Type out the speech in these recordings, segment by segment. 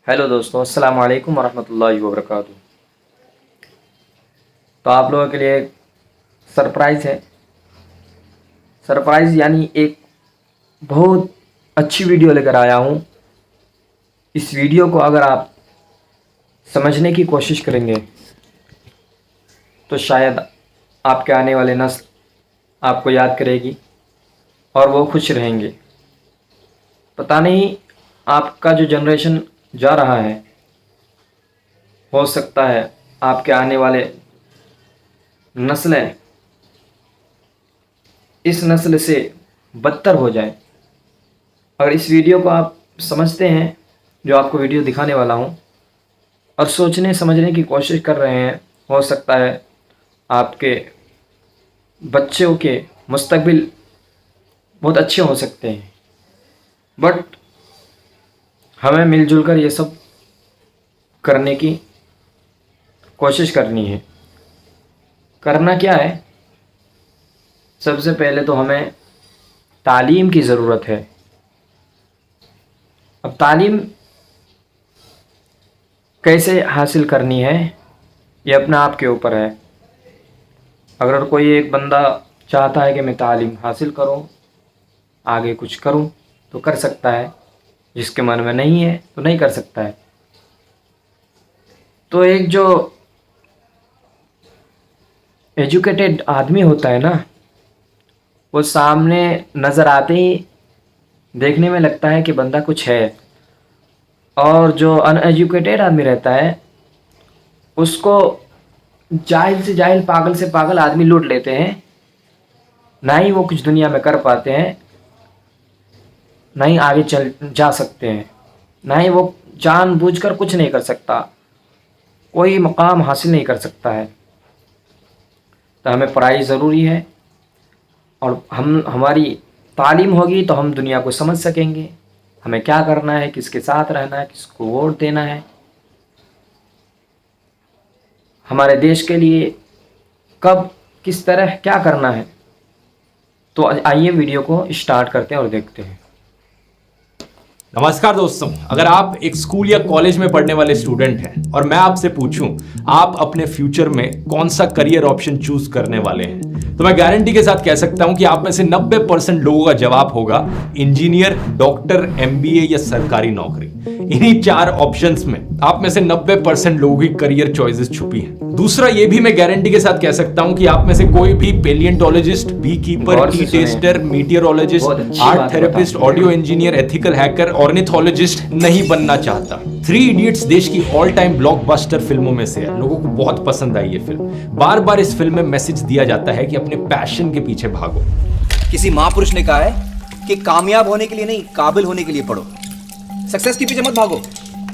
Hello दोस्तों, अस्सलाम वालेकुम वरहमतुल्लाहि वबरकातुहू। तो आप लोगों के लिए एक सरप्राइज़ है। सरप्राइज़ यानी एक बहुत अच्छी वीडियो लेकर आया हूँ। इस वीडियो को अगर आप समझने की कोशिश करेंगे तो शायद आपके आने वाले नस्ल आपको याद करेगी और वो खुश रहेंगे। पता नहीं आपका जो जनरेशन जा रहा है, हो सकता है आपके आने वाले नस्लें इस नस्ल से बदतर हो जाए। अगर इस वीडियो को आप समझते हैं, जो आपको वीडियो दिखाने वाला हूँ, और सोचने समझने की कोशिश कर रहे हैं, हो सकता है आपके बच्चों के मुस्तकबिल बहुत अच्छे हो सकते हैं। बट हमें मिलजुल कर ये सब करने की कोशिश करनी है। करना क्या है? सबसे पहले तो हमें तालीम की ज़रूरत है। अब तालीम कैसे हासिल करनी है, ये अपने आप के ऊपर है। अगर कोई एक बंदा चाहता है कि मैं तालीम हासिल करूं, आगे कुछ करूं, तो कर सकता है। जिसके मन में नहीं है तो नहीं कर सकता है। तो एक जो एजुकेटेड आदमी होता है ना, वो सामने नज़र आते ही देखने में लगता है कि बंदा कुछ है, और जो अनएजुकेटेड आदमी रहता है उसको जाहिल से जाहिल, पागल से पागल आदमी लूट लेते हैं। ना ही वो कुछ दुनिया में कर पाते हैं, ना ही आगे चल जा सकते हैं, ना ही वो जानबूझकर कुछ नहीं कर सकता, कोई मकाम हासिल नहीं कर सकता है। तो हमें पढ़ाई ज़रूरी है, और हमारी तालीम होगी तो हम दुनिया को समझ सकेंगे, हमें क्या करना है, किसके साथ रहना है, किसको वोट देना है, हमारे देश के लिए कब किस तरह क्या करना है। तो आइए वीडियो को स्टार्ट करते हैं और देखते हैं। नमस्कार दोस्तों, अगर आप एक स्कूल या कॉलेज में पढ़ने वाले स्टूडेंट हैं और मैं आपसे पूछूं आप अपने फ्यूचर में कौन सा करियर ऑप्शन चूज करने वाले हैं, तो मैं गारंटी के साथ कह सकता हूं कि आप में से 90% लोगों का जवाब होगा इंजीनियर, डॉक्टर, एमबीए या सरकारी नौकरी। इन्हीं 4 ऑप्शंस में आप में से 90% लोगों की करियर चॉइसेस छुपी हैं। दूसरा ये भी मैं गारंटी के साथ कह सकता हूं कि आप में से कोई भी palaeontologist, beekeeper, tea tester, meteorologist, art therapist, audio engineer, ethical hacker, ornithologist नहीं बनना चाहता। 3 इडियट्स देश की ऑल टाइम ब्लॉकबस्टर फिल्मों में से है। लोगों को बहुत पसंद आई ये फिल्म। बार बार इस फिल्म में मैसेज दिया जाता है कि अपने पैशन के पीछे भागो। किसी महापुरुष ने कहा है कि कामयाब होने के लिए नहीं, काबिल होने के लिए पढ़ो। सक्सेस के पीछे मत भागो,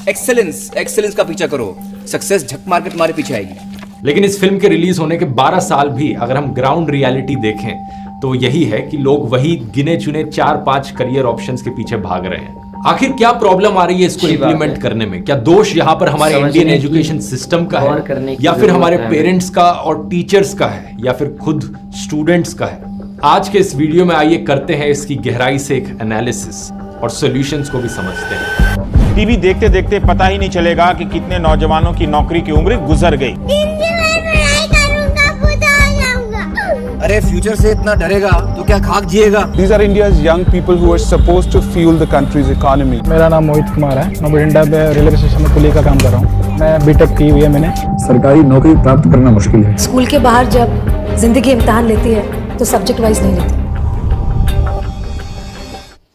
एक्सेलेंस का पीछा करो। सक्सेस झक मार के तुम्हारे पीछे आएगी। लेकिन इस फिल्म के रिलीज होने के 12 साल भी अगर हम ग्राउंड रियलिटी देखें तो यही है कि लोग वही गिने चुने 4-5 करियर ऑप्शंस के पीछे भाग रहे हैं। आखिर क्या प्रॉब्लम आ रही है इसको इंप्लीमेंट करने में? क्या दोष यहाँ पर हमारे इंडियन एजुकेशन सिस्टम का है, या फिर हमारे पेरेंट्स का और टीचर्स का है, या फिर खुद स्टूडेंट्स का है? आज के इस वीडियो में आइए करते हैं इसकी गहराई से एक एनालिसिस और सॉल्यूशंस को भी समझते हैं। टीवी देखते देखते पता ही नहीं चलेगा कि कितने नौजवानों की नौकरी की उम्र गुजर गई। अरे फ्यूचर से इतना डरेगा तो क्या खाक जिएगा। These are India's young people who are supposed to fuel the country's economy. मेरा नाम मोहित कुमार है। मैं बठिंडा पे रेलवे स्टेशन में कुली का काम कर रहा हूँ। मैं बीटेक की हुई है मैंने। सरकारी नौकरी प्राप्त करना मुश्किल है। स्कूल के बाहर जब जिंदगी इम्तिहान लेती है तो सब्जेक्ट वाइज नहीं लेती।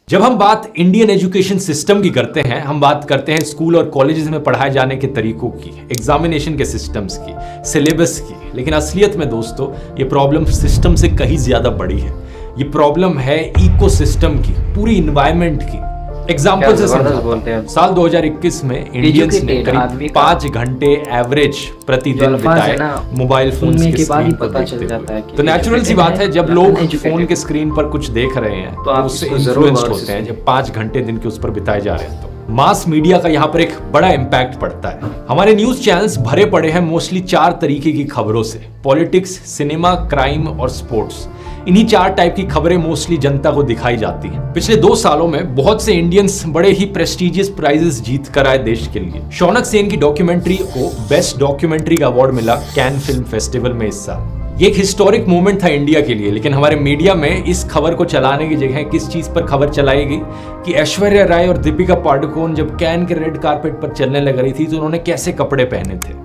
जब हम बात इंडियन एजुकेशन सिस्टम की करते हैं, हम बात करते हैं स्कूल और कॉलेजेस में पढ़ाए जाने के तरीकों की, एग्जामिनेशन के सिस्टम्स की, सिलेबस की। लेकिन असलियत में दोस्तों ये प्रॉब्लम सिस्टम से कहीं ज्यादा बड़ी है। ये प्रॉब्लम है इकोसिस्टम की, पूरी इन्वायरमेंट की। एग्जाम्पल से समझाते हैं। साल 2021 में इंडियंस ने करीब 5 घंटे एवरेज प्रतिदिन बिताए मोबाइल फोन के स्क्रीन पर देखते हुए। तो नेचुरल सी बात है, जब लोग फोन के स्क्रीन पर कुछ देख रहे हैं तो उससे इन्फ्लुएंस्ड होते हैं। जब 5 घंटे दिन के उस पर बिताए जा रहे हैं तो मास मीडिया का यहाँ पर एक बड़ा इंपैक्ट पड़ता है। हमारे न्यूज चैनल्स भरे पड़े हैं मोस्टली 4 तरीके की खबरों से: पॉलिटिक्स, सिनेमा, क्राइम और स्पोर्ट्स। इन्हीं 4 टाइप की खबरें मोस्टली जनता को दिखाई जाती हैं। पिछले 2 सालों में बहुत से इंडियंस बड़े ही प्रेस्टिजियस प्राइजेस जीत कर आए देश के लिए। शौनक सेन की डॉक्यूमेंट्री को बेस्ट डॉक्यूमेंट्री का अवार्ड मिला कैन फिल्म फेस्टिवल में इस साल। ये एक हिस्टोरिक मोमेंट था इंडिया के लिए, लेकिन हमारे मीडिया में इस खबर को चलाने की जगह किस चीज पर खबर चलाई गई कि ऐश्वर्या राय और दीपिका पादुकोण जब कैन के रेड कारपेट पर चलने लग रही थी तो उन्होंने कैसे कपड़े पहने थे।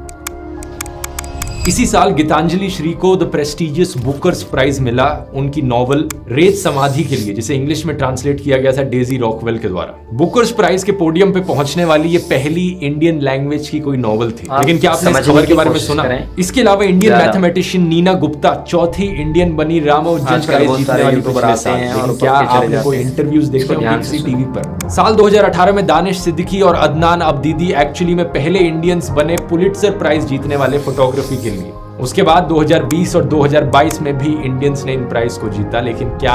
इसी साल गीतांजलि श्री को द प्रेस्टिजियस बुकर्स प्राइज मिला उनकी नॉवल रेत समाधि के लिए, जिसे इंग्लिश में ट्रांसलेट किया गया था डेजी रॉकवेल के द्वारा। बुकर्स प्राइज के पोडियम पे पहुंचने वाली ये पहली इंडियन लैंग्वेज की कोई नॉवल थी। लेकिन क्या आपने इस खबर के बारे में सुना? इसके अलावा इंडियन मैथमेटिशियन नीना गुप्ता चौथी इंडियन बनी रामानुजन प्राइज जीतने वाली पिछले साल। लेकिन क्या आपने कोई इंटरव्यूज देखे होंगे टीवी पर? साल 2018 में दानिश सिद्दीकी और अदनान अब्दीदी एक्चुअली में पहले इंडियंस बने पुलिट्जर प्राइज जीतने वाले फोटोग्राफी के लिए। उसके बाद 2020 और 2022 में भी इंडियंस ने इन प्राइज को जीता, लेकिन क्या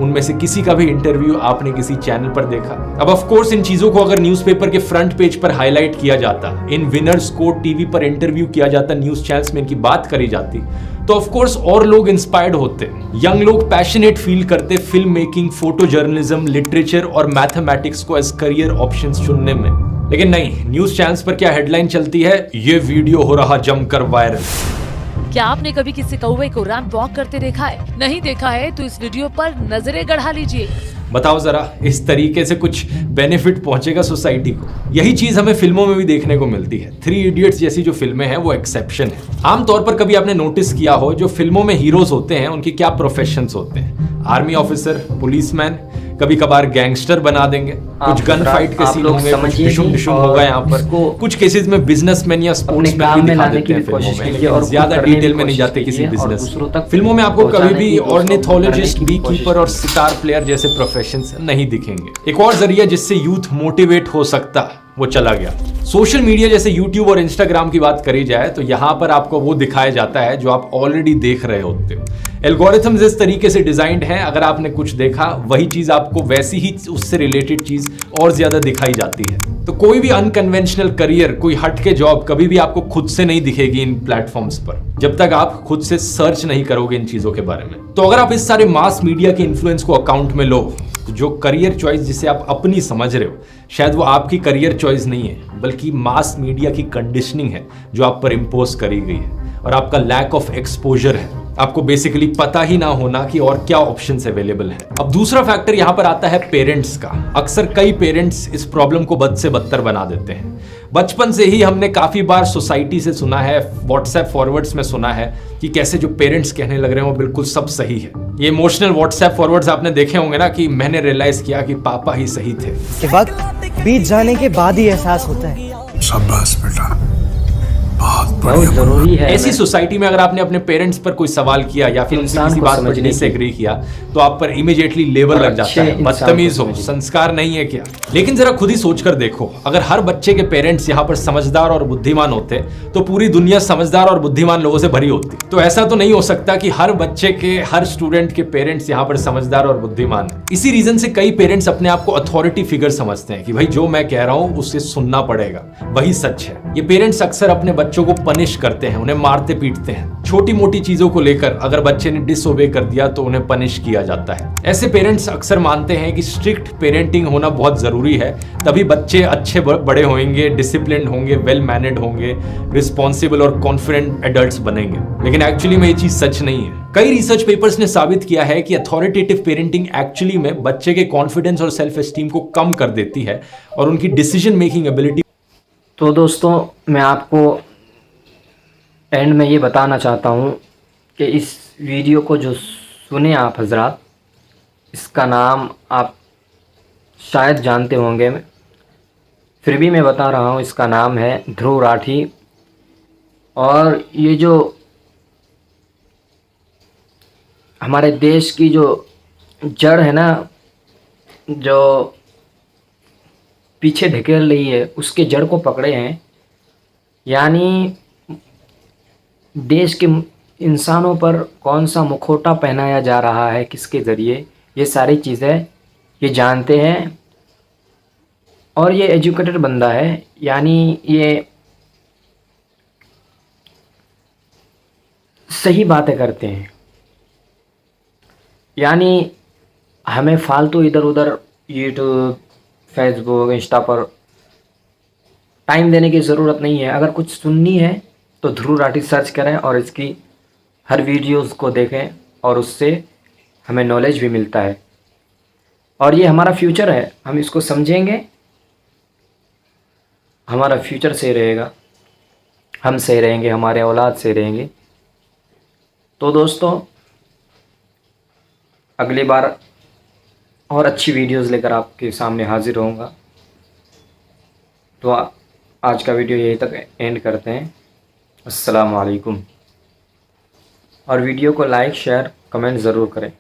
उनमें से किसी का भी इंटरव्यू आपने किसी चैनल पर देखा? अब ऑफ कोर्स इन चीजों को अगर न्यूज़पेपर के फ्रंट पेज पर हाईलाइट किया जाता, इन विनर्स को टीवी पर इंटरव्यू किया जाता, न्यूज चैनल्स में इनकी बात करी जाती, तो ऑफ कोर्स और लोग इंस्पायर्ड होते, यंग लोग पैशनेट फील करते film making, photo journalism, literature और मैथमेटिक्स को एज करियर ऑप्शंस चुनने में। लेकिन नहीं, न्यूज चैनल्स पर क्या हेडलाइन चलती है? ये वीडियो हो रहा जमकर वायरल। क्या आपने कभी किसी कौवे को रैंप वॉक करते देखा है? नहीं देखा है तो इस वीडियो पर नजरें गड़ा लीजिए। बताओ जरा, इस तरीके से कुछ बेनिफिट पहुंचेगा सोसाइटी को? यही चीज हमें फिल्मों में भी देखने को मिलती है। 3 इडियट्स जैसी जो फिल्में हैं वो एक्सेप्शन है। आमतौर पर कभी आपने नोटिस किया हो जो फिल्मों में हीरोज होते हैं उनके क्या प्रोफेशंस होते हैं? आर्मी ऑफिसर, पुलिसमैन, कभी कभार गैंगस्टर बना देंगे, कुछ गन फाइट के सीन होंगे, कुछ डिशुम होगा यहाँ पर, कुछ केसेस में बिजनेसमैन या स्पोर्ट्समैन भी दिखा देते हैं फिल्मों में, लेकिन ज्यादा डिटेल में नहीं जाते किसी बिजनेस। फिल्मों में आपको कभी भी ऑर्निथोलॉजिस्ट, बी कीपर और सितार प्लेयर जैसे प्रोफेशंस नहीं दिखेंगे। एक और जरिया जिससे यूथ मोटिवेट हो सकता वो चला गया। सोशल मीडिया जैसे यूट्यूब और इंस्टाग्राम की बात करी जाए तो यहाँ पर आपको वो दिखाया जाता है जो आप ऑलरेडी देख रहे होते हो। एल्गोरिथम्स इस तरीके से डिजाइंड हैं, अगर आपने कुछ देखा वही चीज आपको वैसी ही उससे रिलेटेड चीज और ज्यादा दिखाई जाती है। तो कोई भी अनकन्वेंशनल करियर, कोई हटके जॉब कभी भी आपको खुद से नहीं दिखेगी इन प्लेटफॉर्म्स पर, जब तक आप खुद से सर्च नहीं करोगे इन चीजों के बारे में। तो अगर आप इस सारे मास मीडिया के इन्फ्लुएंस को अकाउंट में लो, तो जो करियर चॉइस जिसे आप अपनी समझ रहे हो, शायद वो आपकी करियर चॉइस नहीं है, बल्कि मास मीडिया की कंडीशनिंग है जो आप पर इम्पोज करी गई है, और आपका लैक ऑफ एक्सपोजर है। आपको बेसिकली पता ही ना होना कि और क्या ऑप्शंस अवेलेबल है। अब दूसरा फैक्टर यहाँ पर आता है पेरेंट्स का। अक्सर कई पेरेंट्स इस प्रॉब्लम को बद से बदतर बना देते हैं। बचपन से ही हमने काफी बार सोसाइटी से सुना है, व्हाट्सएप फॉरवर्ड्स में सुना है कि कैसे जो पेरेंट्स कहने लग रहे हैं वो बिल्कुल सब सही है। ये इमोशनल व्हाट्सएप फॉरवर्ड्स आपने देखे होंगे ना कि मैंने रियलाइज किया कि पापा ही सही थे। वक्त बीत जाने के बाद ही एहसास होता है। शाबाश बेटा, बहुत जरूरी है। ऐसी सोसाइटी में अगर आपने अपने पेरेंट्स पर कोई सवाल किया या फिर उनसे किसी बात पर डिसएग्री किया तो आप पर इमीडिएटली लेबल लग जाता है, बदतमीज हो, संस्कार नहीं है क्या। लेकिन जरा खुद ही सोचकर देखो, अगर हर बच्चे के पेरेंट्स यहाँ पर समझदार और बुद्धिमान होते तो पूरी दुनिया समझदार और बुद्धिमान लोगों से भरी होती। तो ऐसा तो नहीं हो सकता कि हर बच्चे के, हर स्टूडेंट के पेरेंट्स यहाँ पर समझदार और बुद्धिमान है। इसी रीजन से कई पेरेंट्स अपने आप को अथॉरिटी फिगर समझते हैं कि भाई जो मैं कह रहा हूँ उसे सुनना पड़ेगा, वही सच है। ये पेरेंट्स अक्सर अपने बच्चों को पनिश करते हैं, उन्हें मारते पीटते हैं। छोटी मोटी चीजों को लेकर अगर बच्चे ने डिसओबे कर दिया तो उन्हें पनिश किया जाता है। ऐसे पेरेंट्स अक्सर मानते हैं कि स्ट्रिक्ट पेरेंटिंग होना बहुत जरूरी है, तभी बच्चे अच्छे बड़े होंगे, डिसिप्लिन्ड होंगे, वेल मैनेड होंगे, रिस्पॉन्सिबल और कॉन्फिडेंट एडल्ट्स बनेंगे। लेकिन एक्चुअली में ये चीज सच नहीं है। कई रिसर्च पेपर्स ने साबित किया है कि अथॉरिटेटिव पेरेंटिंग एक्चुअली में बच्चे के कॉन्फिडेंस और सेल्फ एस्टीम को कम कर देती है और उनकी डिसीजन मेकिंग एबिलिटी। तो दोस्तों, मैं आपको एंड में ये बताना चाहता हूँ कि इस वीडियो को जो सुने आप हजरात, इसका नाम आप शायद जानते होंगे, फिर भी मैं बता रहा हूँ। इसका नाम है ध्रुव राठी। और ये जो हमारे देश की जो जड़ है ना, जो पीछे धकेल रही है, उसके जड़ को पकड़े हैं। यानी देश के इंसानों पर कौन सा मुखौटा पहनाया जा रहा है, किसके ज़रिए, ये सारी चीज़ें ये जानते हैं। और ये एजुकेटेड बंदा है, यानी ये सही बातें करते हैं। यानी हमें फालतू इधर उधर यूट्यूब, फेसबुक, इंस्टा पर टाइम देने की ज़रूरत नहीं है। अगर कुछ सुननी है तो ध्रुव राठी सर्च करें और इसकी हर वीडियोस को देखें और उससे हमें नॉलेज भी मिलता है। और ये हमारा फ्यूचर है, हम इसको समझेंगे, हमारा फ्यूचर सही रहेगा, हम सही रहेंगे, हमारे औलाद सही रहेंगे। तो दोस्तों अगली बार और अच्छी वीडियोस लेकर आपके सामने हाजिर होऊंगा। तो आज का वीडियो यहीं तक एंड करते हैं। अस्सलाम वालेकुम। और वीडियो को लाइक, शेयर, कमेंट ज़रूर करें।